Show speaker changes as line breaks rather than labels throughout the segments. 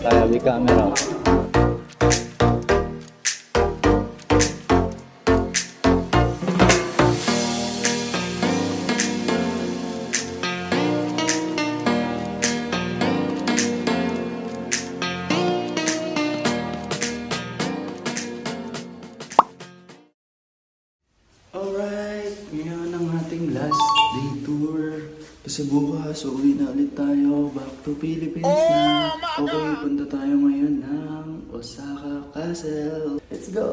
Tayo with camera.
Alright, ngayon ang ating last day tour. Kasi bukas, uwi na ulit tayo. Back to Philippines na. Okay, punta tayo ngayon ng Osaka Castle. Let's go!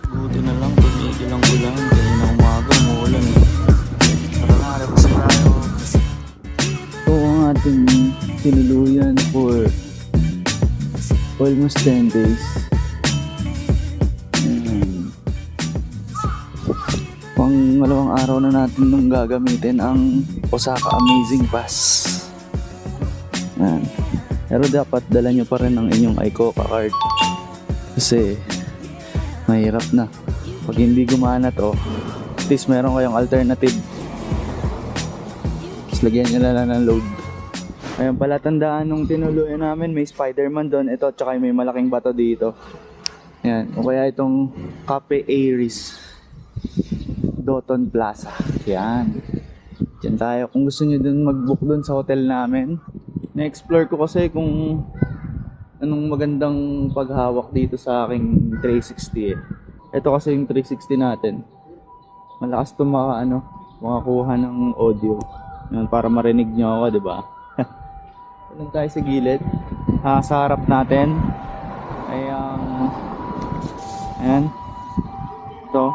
Buti na lang, tumigil ang ulan. Kaya na umaga, umuulan eh. Tara nga, labas tayo. Ito ang ating sinuluyan for almost 10 days. Pangalawang araw na natin nung gagamitin ang Osaka Amazing Pass. Yan. Pero dapat dala nyo pa rin ang inyong Icoca card. Kasi mahirap na. Pag hindi gumana to, at least meron kayong alternative. Tapos lagyan nyo na lang ng load. Ayun pala, tandaan nung tinuluyan namin, may Spider-Man doon. Ito, tsaka may malaking bato dito. Yan. O kaya itong Cafe Aries Doton Plaza. Yan. Diyan tayo. Kung gusto nyo dun mag-book dun sa hotel namin. Na-explore ko kasi kung anong magandang paghawak dito sa aking 360 eh. Ito kasi yung 360 natin. Malakas ito makakuha ng audio. Yan, para marinig nyo ako, diba? Doon tayo sa gilid. Sa harap natin ay ayan. Ito.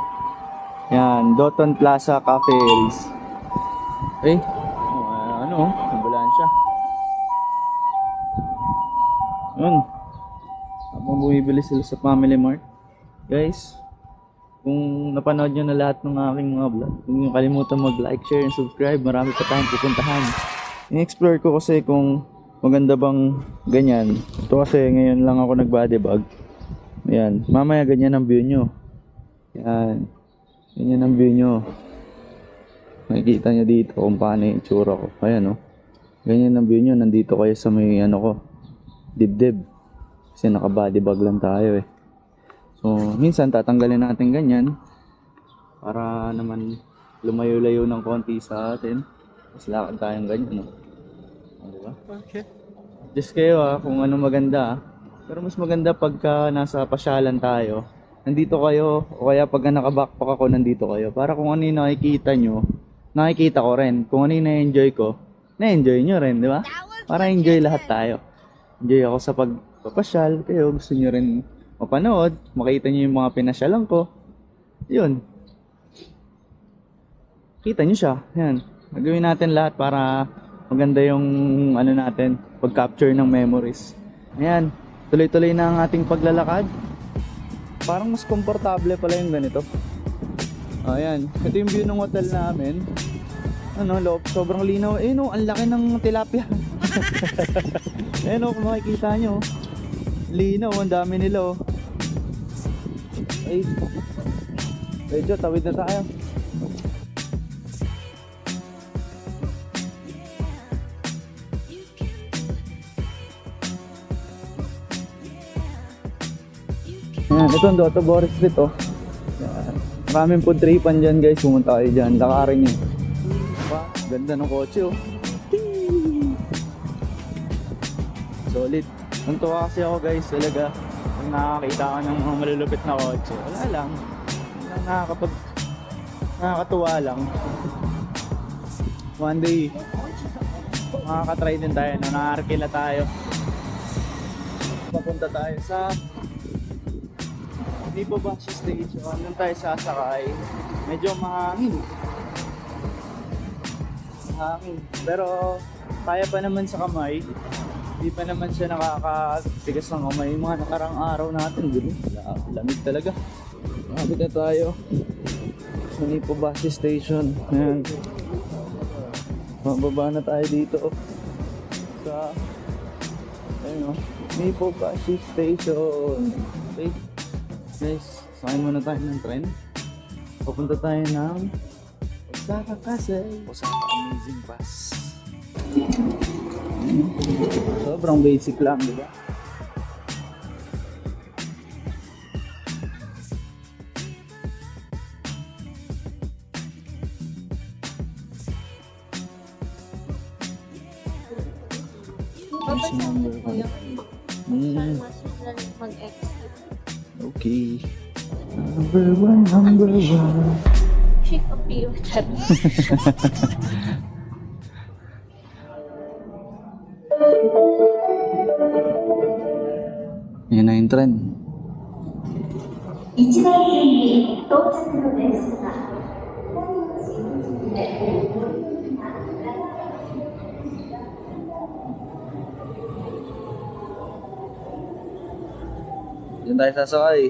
Yan, Doton Plaza Cafe Aries. Ambulansya. Yun. Habang bumibili sila sa Family Mart. Guys, kung napanood nyo na lahat ng aking mga vlog, huwag nyo kalimutan mag-like, share, and subscribe. Marami pa tayong pupuntahan. In-explore ko kasi kung maganda bang ganyan. Ito kasi ngayon lang ako nag-bodybag. Yan, mamaya ganyan ang view nyo. Yan. Ganyan ang view nyo. Makikita nyo dito kung paano yung itsura ko. Ayan o. Ganyan ang view nyo. Nandito kayo sa may dibdib. Kasi naka-bodybag lang tayo eh. So, minsan tatanggalin natin ganyan. Para naman lumayo-layo ng konti sa atin. Tapos lakad tayong ganyan o. Diba? Okay. Just kayo kung ano maganda. Pero mas maganda pagka nasa pasyalan tayo. Nandito kayo, o kaya pag naka-backpack ako, nandito kayo. Para kung ano yung nakikita nyo, nakikita ko rin. Kung ano yung na-enjoy ko, na-enjoy nyo rin, di ba? Para enjoy lahat tayo. Enjoy ako sa pagpapasyal. Kayo, gusto nyo rin mapanood, makita nyo yung mga pinasyalan ko. Yun. Kita nyo siya. Yan. Nagawin natin lahat para maganda yung natin, pag-capture ng memories. Ayan. Tuloy-tuloy na ang ating paglalakad. Parang mas komportable pala yung ganito. Ayan. Ito yung view ng hotel namin. Loob, sobrang linaw. Ang laki ng tilapia. Kung makikita nyo. Linaw, ang dami nila Ay. Medyo, tawid na tayo. Yan, ito ang Doto Boris Street Yan. Maraming food tripan dyan guys, pumunta kayo dyan, lakarin nyo. Diba? Ganda ng kotse Solid. Nantuwa kasi ako guys talaga kung nakakita ka ng mga malulupit na kotse. Wala lang. Nakakatuwa lang. One day, makakatry din tayo na nakaarkila tayo. Papunta tayo sa Nipobashi Station. Nung tayo sasakay, medyo mahangin. Pero kaya pa naman sa kamay. Hindi pa naman siya nakakatigas ng kamay. Yung mga nakarang araw natin, lamig talaga. Nakapit na tayo sa Nipobashi Station. Ayan. Mababa na tayo dito sa Nipobashi Station. Okay guys, sakay muna tayo ng tren. Papunta tayo ng Osaka Castle. Osaka Amazing Pass. Sobrang basic lang, diba? Sa number one. Mm,
Mag-extra.
okay. Number one, number one.
Chief of you.
Yan na yung trend.
1番線に到着の電車が
Diyan tayo sasakay.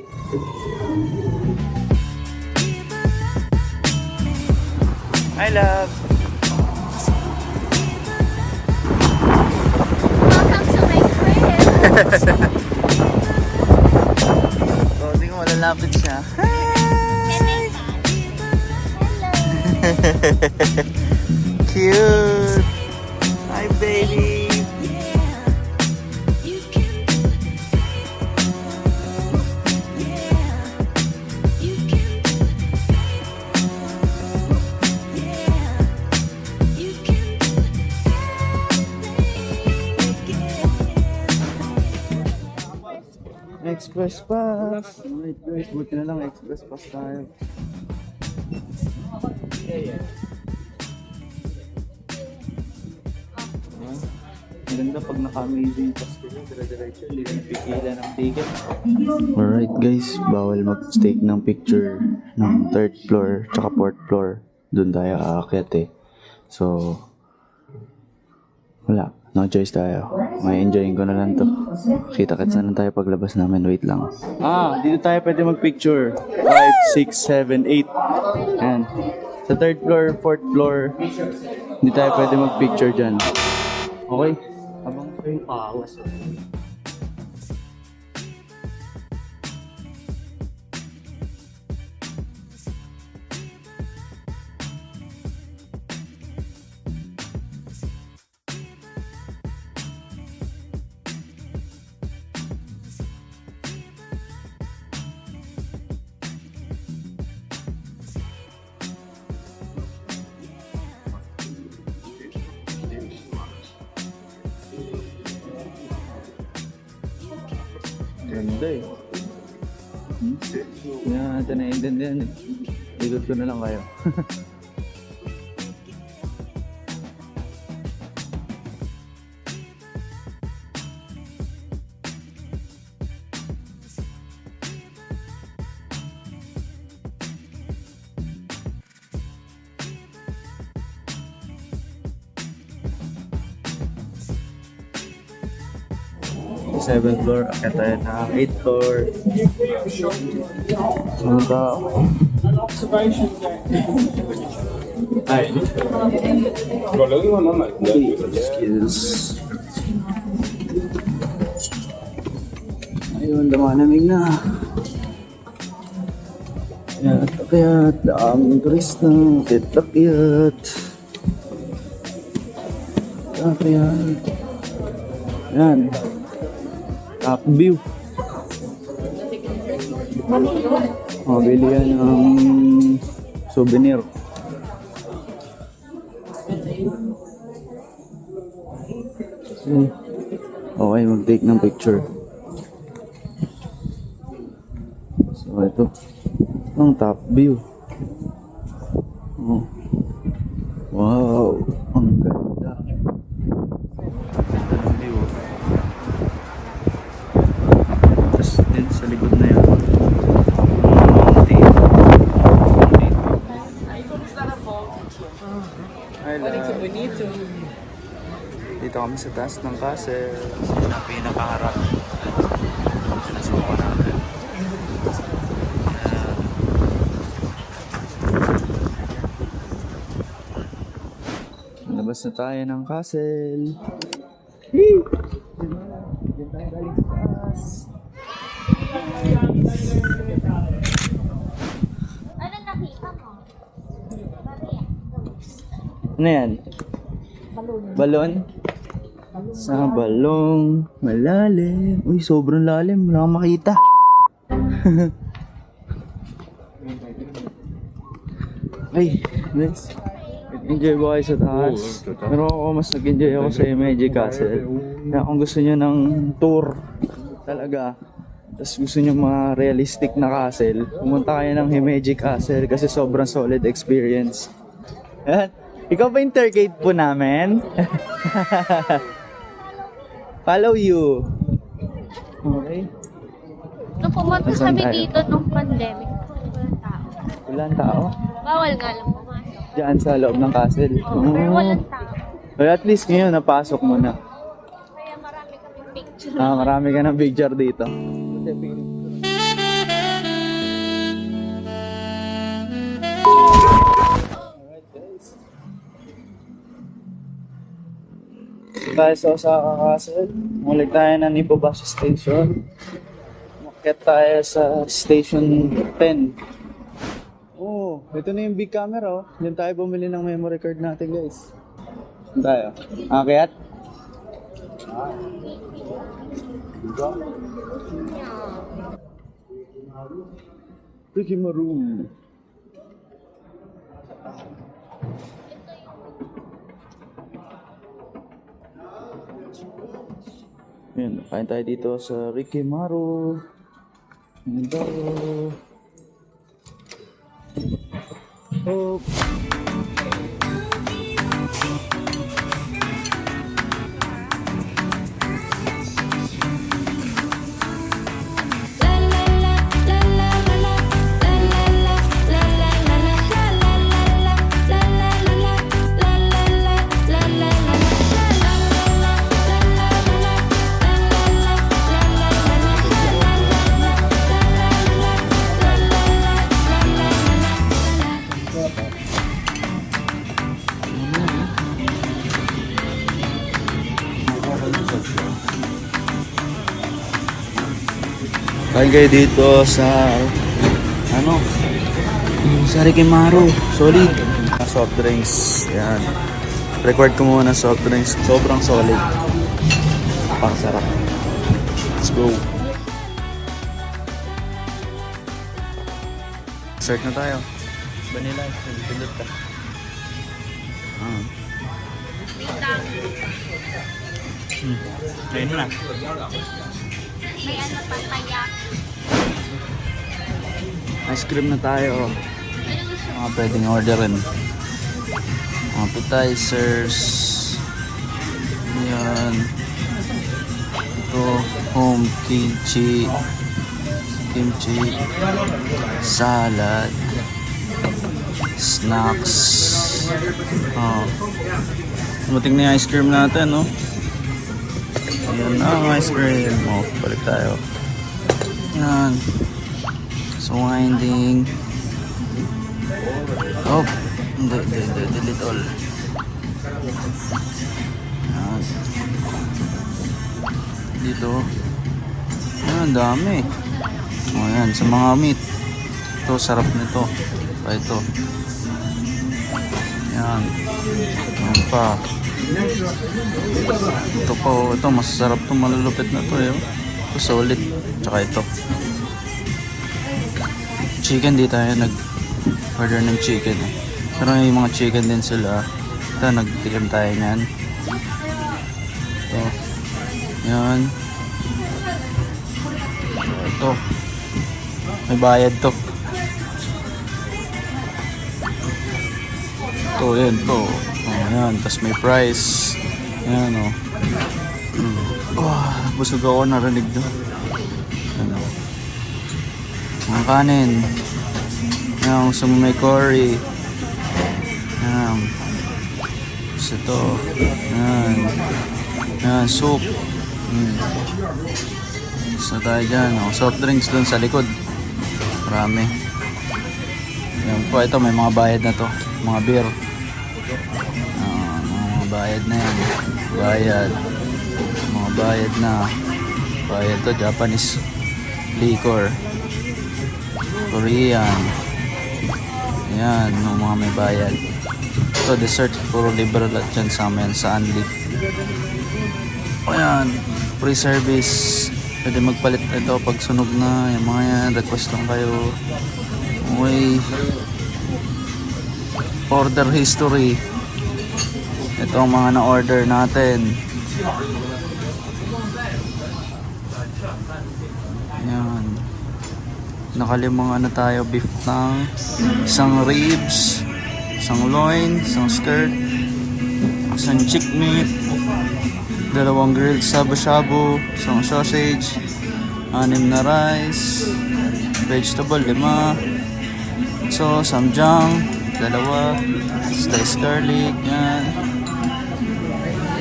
Hi, love.
Welcome to my crib.
So, hindi ko malalapit siya.
Hello.
Cute! Hi, baby! Express pass! Wait guys, buti na lang express pass tayo. Maganda pag naka-amazing pass ko, dire-diretso, hindi ka napipila ng ticket.
Alright guys, bawal mag-stake ng picture ng 3rd floor tsaka 4th floor. Doon tayo aakyat eh. So, wala. No choice tayo. May enjoyin ko na lang to. Kita-kits na lang tayo paglabas namin. Wait lang.
Ah, dito tayo pwede mag-picture. 5, 6, 7, 8. Ayan. Sa 3rd floor, 4th floor, hindi tayo pwede mag-picture dyan. Okay? Habang ko yung pawas. Ganda eh. Hindi na natin naiintindihan eh. Ikot ko na lang kayo. Sa 7th floor, akit tayo na 8th floor. Ano tao? Ay. Skills. Ayun, lumanamig na. Kaya daming turista. Titakiyat. Kaya yan. Top view. Mabili yan ng souvenir. Okay, mag-take ng picture. So, ito. Ang top view. Oh. Wow! Ang ganda. Ganda ng view. Tapos din sa likod na yan. Mountain. Hi, love. Dito kami sa taas ng castle. Yan ang pinakaharap. Sinasuko natin. Labas na tayo ng castle. Diyan tayo galing sa taas.
Ano nakita mo?
Ano yan? Balon? Sa balong malalim. Uy, sobrang lalim. Wala kang makita. Ay, let's enjoy ba kayo sa taas? Pero ako mas nag-enjoy ako sa Magic Castle. Kaya kung gusto nyo ng tour talaga, tapos gusto nyo mga realistic na castle, pumunta kayo ng Himeji Castle kasi sobrang solid experience. Yan. Ikaw ba yung tour guide po namin? Follow you. Okay.
Nung pumunta
Saan
kami
tayo?
dito nung pandemic, walang tao.
Walang tao?
Bawal nga lang pumasok.
Diyan sa loob ng castle.
Pero walang tao.
Well, at least ngayon, napasok mo na.
Kaya marami kami picture.
Marami ka ng picture dito. Tayo sa Osaka Castle. Mulig tayo ng Nipobashi Station. Umakyat tayo sa Station 10. Oh, ito na yung big camera oh. Diyan tayo bumili ng memory card natin guys. Diyan tayo. Akyat? Rikimaru. Ayan, kain tayo dito sa Rikimaru. Ayan tayo. Oh. Kain kayo dito sa sa Rikimaru. Solid. Soft drinks. Yan. Record ko muna soft drinks. Sobrang solid. Pang sarap. Let's go. Start na tayo. Vanilla ice cream. Pindot ka. Ayun mo na.
May ano pa, payak.
Ice cream na tayo. Mga pwedeng orderin. Mga appetizers. Yan. Ito, home kimchi. Kimchi. Salad. Snacks. Dumating na yung ice cream natin, no? Ayan na ang ice cream. Balik tayo. Yan. So, winding. Oh, delete all. Yan. Dito. Yan, dami. Yan, sa mga meat. Ito, sarap nito. Pa ito. Yan. Yan pa. Ito pa, ito masarap to, malulupit na to eh. Ito solid. Tsaka ito. Chicken, di tayo nag-order ng chicken eh. Pero may mga chicken din sila. Ito, nagtikim tayo nyan. Ito. Yan. Ito. May bayad to. Ito, yan to. Ayan, tapos may price. Ayan o. Busog ako, narinig doon. Ayan o. Mga kanin. Ayan, gusto mo may curry. Ayan. Gusto ito. Ayan. Ayan, soup. Gusto tayo dyan. O, soft drinks doon sa likod. Marami. Ayan po, ito may mga bayad na to. Mga beer. Bayad na yan. Bayad. Mga bayad na. Bayad to. Japanese liquor. Korean. Yan. Mga may bayad. Ito dessert. Puro liberal at dyan sa amin. Sa Anli. O yan. Free service. Pwede magpalit ito pag sunog na. Yung mga yan. Request lang kayo. Okay. Order history. Ito ang mga na-order natin.
Yan. Nakalimang ano tayo, beef tanks, isang ribs, isang loin, isang skirt, isang chick meat, dalawang grilled shabu-shabu, isang sausage, 6 na rice, vegetable 5, so samjang 2, sliced garlic, yan.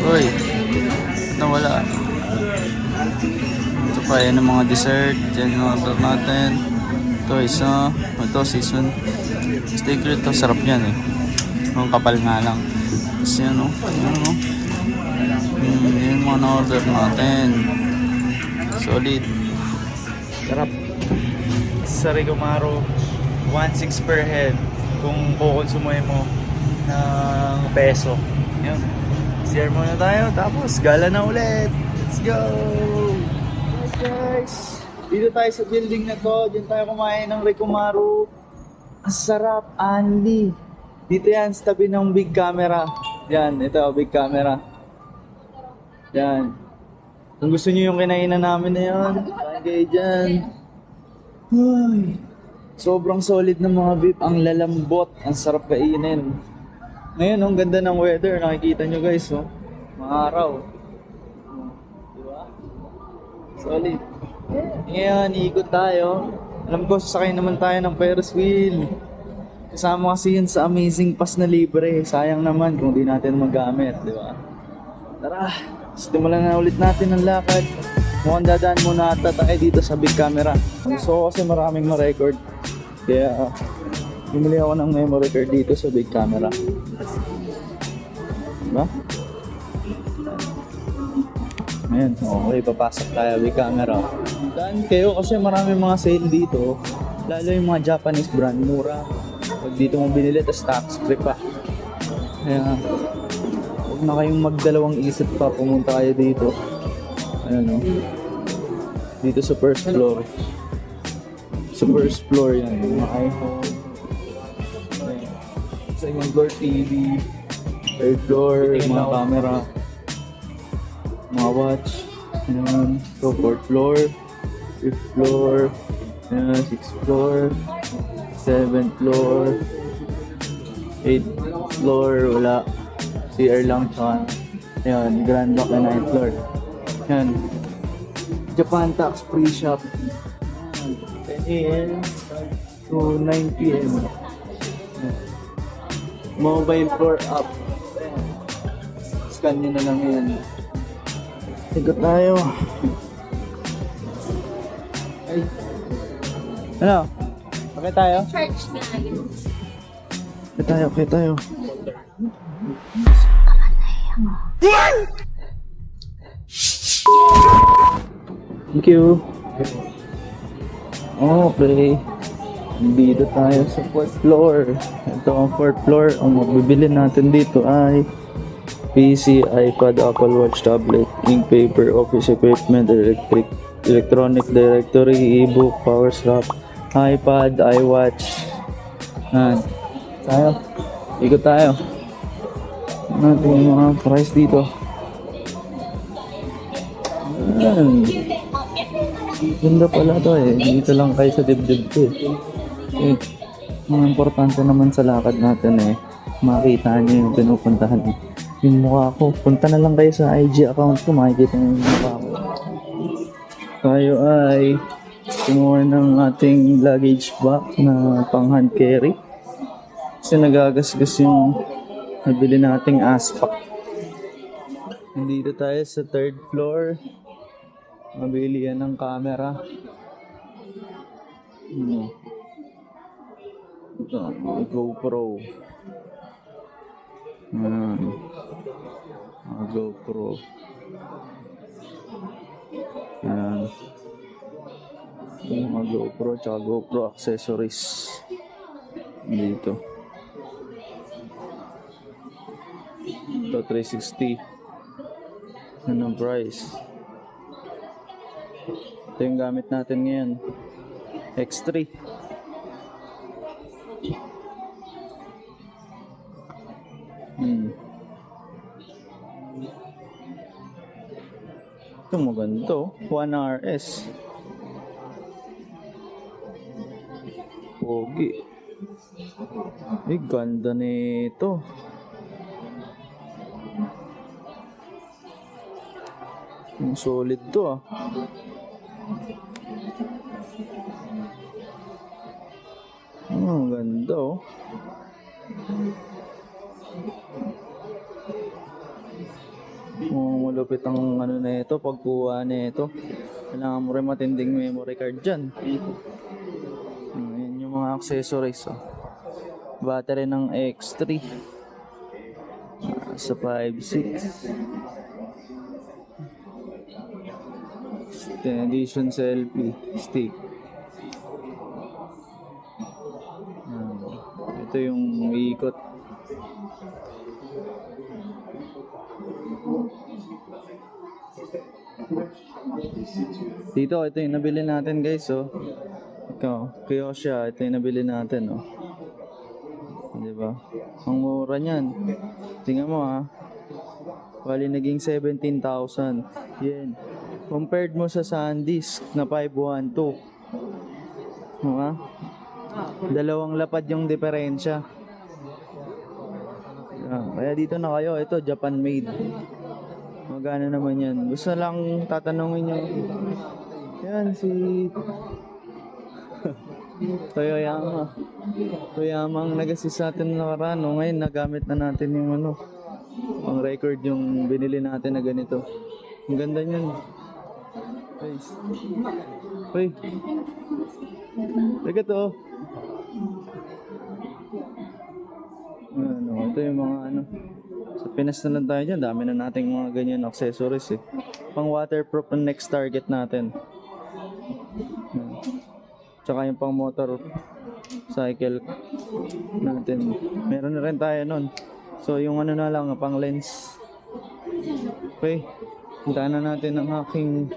Uy, ba't nawala? Ito pa, yan ang mga dessert, yan yung order natin. Ito isa, ito season steak grill to, sarap yan eh. Ang kapal nga lang. Tapos yan o, yan o. Yan yung mga na-order natin. Solid.
Sarap. Sa Rigomaro, 1.6 per head kung kukonsumuhin mo ng peso. Yun. Share muna tayo, tapos gala na ulit. Let's go! Guys, dito tayo sa building na to. Diyan tayo kumain ng Rigomaro. Ang sarap, Andy. Dito yan, sa tabi ng big camera. Yan, ito, big camera. Yan. Kung gusto niyo yung kinainan namin na yun, kain kayo dyan. Ay, sobrang solid ng mga beef. Ang lalambot, ang sarap kainin. Ngayon, ang ganda ng weather. Nakikita nyo guys, oh. Mga araw. Diba? Solid. Ngayon, iikot tayo. Alam ko, sasakay naman tayo ng Ferris wheel. Kasama kasi yun sa Amazing Pass na libre. Sayang naman kung di natin magamit, di ba? Tara, simulan na ulit natin ang lakad. Mukhang dadaan muna ata tayo dito sa big camera. Gusto ko kasi maraming ma-record. Kaya, bumili ako ng memory card dito sa big camera. Diba? Ayan, okay, papasok tayo big camera. Daan kayo kasi maraming mga sale dito. Lalo yung mga Japanese brand, mura. Pag dito mo binili, tas tax free pa. Kaya, huwag na kayong magdalawang isip pa, pumunta kayo dito. Ayan o. Dito sa first floor. Sa first floor yan, yung mga iPhone. Ayan. Second floor TV. Third floor, mga camera. Mga watch. Ayan. So, fourth floor. Fifth floor. Ayan, sixth floor. 7th floor, 8th floor, wala. CR lang, tsaka yan, Grand Dock na 9th floor. Yan. Japan Tax Free Shop. 10 a.m. to 9 p.m. Mobile floor up. Scan nyo na lang yan. Ikot tayo. Ay. Ano? Okay tayo?
Church na yun.
Okay tayo. Thank you. Okay. Dito tayo sa 4th floor. Ito ang 4th floor. Ang mabibili natin dito ay PC, iPad, Apple Watch, tablet, ink, paper, office equipment, electronic directory, ebook, power strap, iPad, iWatch. Yan. Tayo. Ikot tayo. Natin yung mga price dito. Yan. Ganda pala to eh. Dito lang kayo sa dibdib ko eh. Mga importante naman sa lakad natin eh. Makita nyo yung pinupuntahan eh. Yung mukha ko. Punta na lang kayo sa IG account ko. Makikita nyo yung mukha ko. Tayo ay kumuha ng ating luggage bag na pang hand carry. Kasi nagagasgas yung nabili nating aspak. Nandito tayo sa 3rd floor. Mabili yan ng camera. Ito, GoPro. GoPro. Ayan. Yung mga GoPro tsaka GoPro accessories. Dito. Ito 360. Yan ang price. Ito yung gamit natin ngayon. X3. Ito maganda oh. 1RS. Pogi. Ay, ganda nito. Ang solid to ah. Ang ganda oh. Malupit ang ano na ito, pagkuha na ito. Kailangan mo rin matinding memory card dyan. Ayan yung mga accessories oh. Battery ng X3 sa 5.6. Edition selfie stick. Ito yung ikot. Dito, ito yung nabili natin guys oh. Ikaw, Kyosha, ito yung nabili natin oh. Diba? Ang mura niyan. Tingnan mo ha. Bali naging 17,000 yen. Compared mo sa SanDisk na 512. Diba? Dalawang lapad yung diferensya. Kaya dito na kayo. Ito, Japan made. Magkano naman yan? Gusto lang tatanungin nyo. Yan, si Toyoyama. Toyoyama ang nag-assist sa atin na nakaraan. Ngayon, nagamit na natin yung ano, ang record yung binili natin na ganito. Ang ganda niyan. Guys. Uy. Teka to. Ano, ito yung mga ano. Sa Pinas na lang tayo dyan. Dami na nating mga ganyan accessories eh. Pang waterproof ang next target natin. Tsaka yung pang motor cycle natin. Meron na rin tayo nun. So yung ano na lang, pang lens. Okay. Puntaan na natin ang aking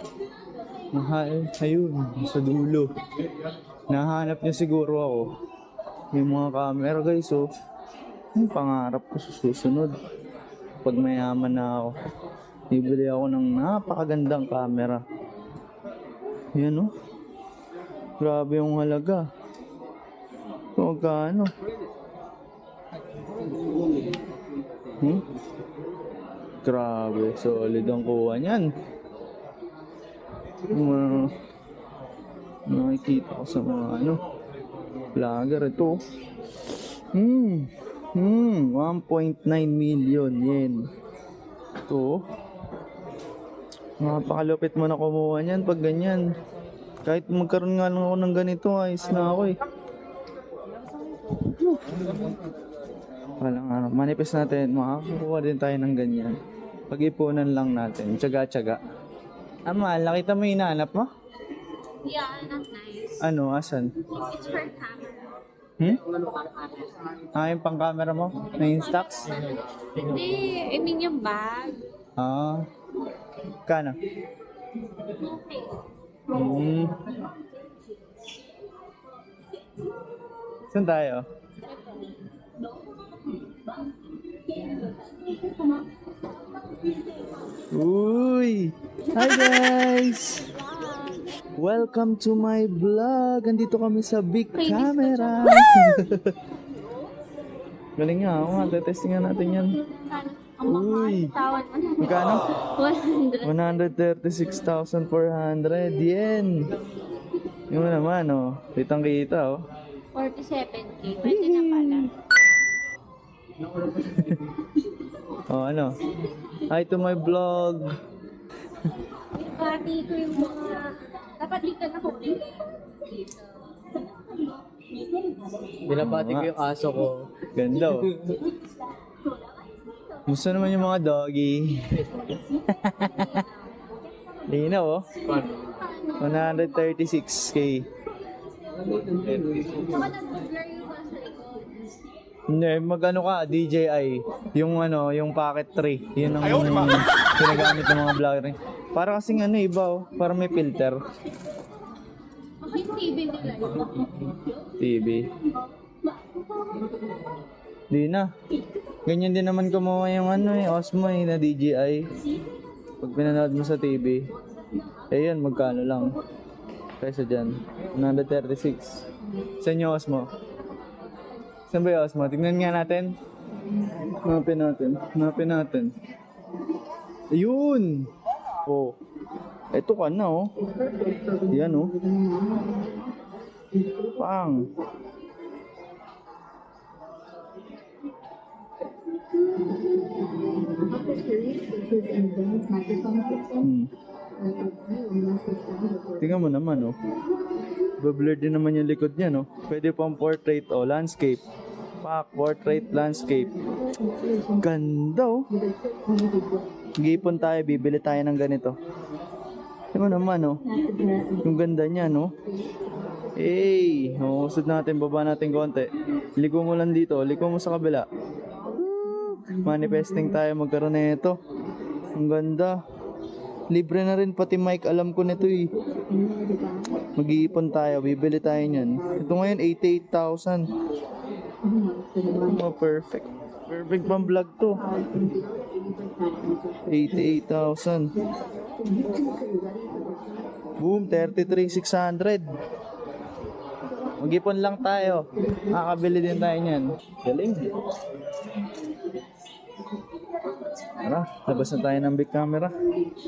mahal. Ayun, sa dulo. Nahanap niya siguro ako. Yung mga camera guys, oh. Yung pangarap ko sa susunod. Pag mayaman na ako, bibili ako ng napakagandang camera. Yan, oh. Grabe yung halaga. Magkano? Grabe, solid ang kuha niyan. Nakikita ko sa mga ano vlogger ito. 1.9 million yen. Ito. Napakalupit mo na kumuha niyan pag ganyan. Kahit magkaroon nga lang ako ng ganito, ayos na ako eh. Walang ano, manifest natin, makakuha din tayo ng ganyan. Pag-ipunan lang natin, tsaga-tsaga. Mahal, nakita mo yung hinahanap mo?
Yeah, not nice.
Ano, asan?
It's for camera.
Yung pang camera mo? Na Instax?
Hindi, I mean yung bag.
Kano?
Okay.
Saan tayo? Uy! Hi guys! Welcome to my vlog! Andito kami sa big camera! Galing nga, ako nga, testingan natin yan. Uy! Magkano? 136,400 yen! Yung naman, oh. Kitang kita, oh.
47K. Pwede na pala.
Oh, ano? Hi to my vlog!
Pati ko yung mga... Dapat dito na ko.
Binabati ko yung aso ko.
Ganda, oh. Gusto naman yung mga doggy. Linaw, oh. 136K.
Saka nag-blur yung nasa likod.
Hindi, mag-ano ka, DJI. Yung ano, yung Pocket 3. Yun ang ginagamit ng mga vlogger. Para kasing ano, iba, oh. Para may filter.
Okay, TV nila yun.
TV. Di na. Ganyan din naman kumuha yung ano eh, Osmo eh, na DJI. Pag pinanood mo sa TV, eh yun, magkano lang. Kaysa dyan, 136. Saan yung Osmo? Saan ba yung Osmo? Tingnan nga natin. Hanapin natin. Ayun! Oh. Ito ka na, oh. Yan, oh. Pang. Tingnan mo naman, oh. Blur din naman yung likod niya, no? Pwede pang portrait o landscape. Portrait, landscape. Ganda, oh. Gipon tayo, bibili tayo ng ganito. Tingnan mo naman, oh. Yung ganda niya, no? Hey, usod natin, baba natin konti. Ligo mo lang dito, ligo mo sa kabila. Manifesting tayo magkaroon na ito. Ang ganda. Libre na rin pati mic, alam ko nito eh. Mag-iipon tayo, bibili tayo niyan. Ito ngayon 88,000. Perfect. Perfect pang vlog to. 88,000. Boom, 33,600. Mag-ipon lang tayo. Makakabili din tayo niyan. Galing. Tara, labas na tayo ng big camera.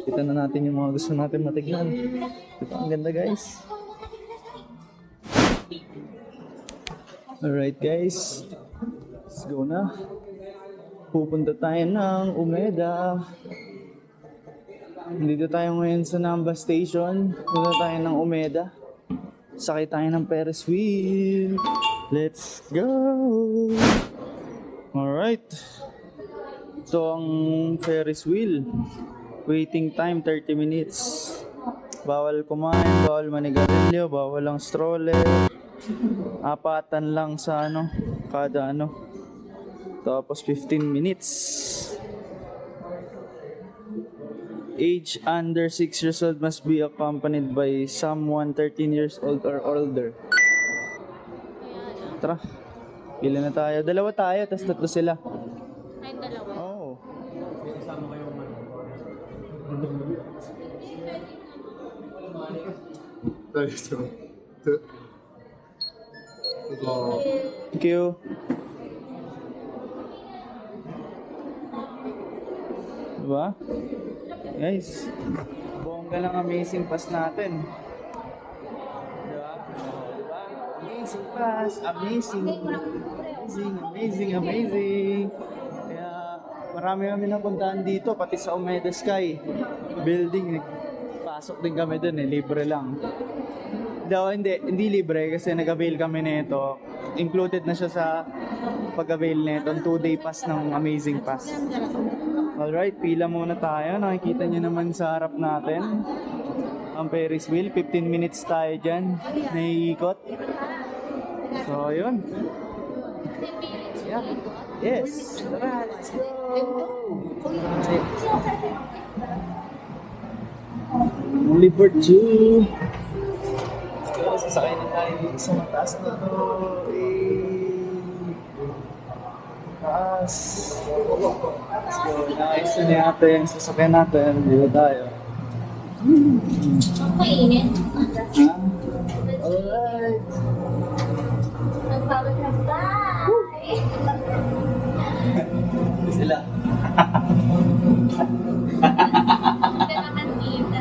Kita na natin yung mga gusto natin matignan. Diba, ang ganda guys. Alright guys, let's go na. Pupunta tayo ng Umeda. Dito tayo ngayon sa Namba Station. Punta tayo ng Umeda. Sakay tayo ng Ferris wheel. Let's go! Alright. Ito ang Ferris wheel. Waiting time 30 minutes. Bawal kumain, bawal manigarilyo, bawal ang stroller. Apatan lang sa kada Tapos 15 minutes. Age under 6 years old must be accompanied by someone 13 years old or older. Tara. Pila na tayo. Dalawa tayo, tapos tatlo sila.
Ay, dalawa.
Oo. Thank you. Diba? Guys, bongga lang amazing pass natin. Diba? Diba? Amazing pass. Amazing. Amazing. Kaya marami kami napuntahan dito, pati sa Umeda Sky building. Pasok din kami dun libre lang. Hindi libre kasi nag-avail kami nito. Included na siya sa pag-avail nito, 2-day pass ng Amazing Pass. Alright, pila muna tayo. Nakikita nyo naman sa harap natin ang Ferris wheel. 15 minutes tayo dyan. Naiikot. So, yun. Yeah. Yes. Tara, let's go. Only for 2. Let's go. Sasakay na tayo dito sa mataas na to. Taas. Let's go. Nakayos na natin. Sasakyan natin. Dito tayo.
Kainin.
Alright.
Nagpapag na bye!
Sila.
Ito naman dito.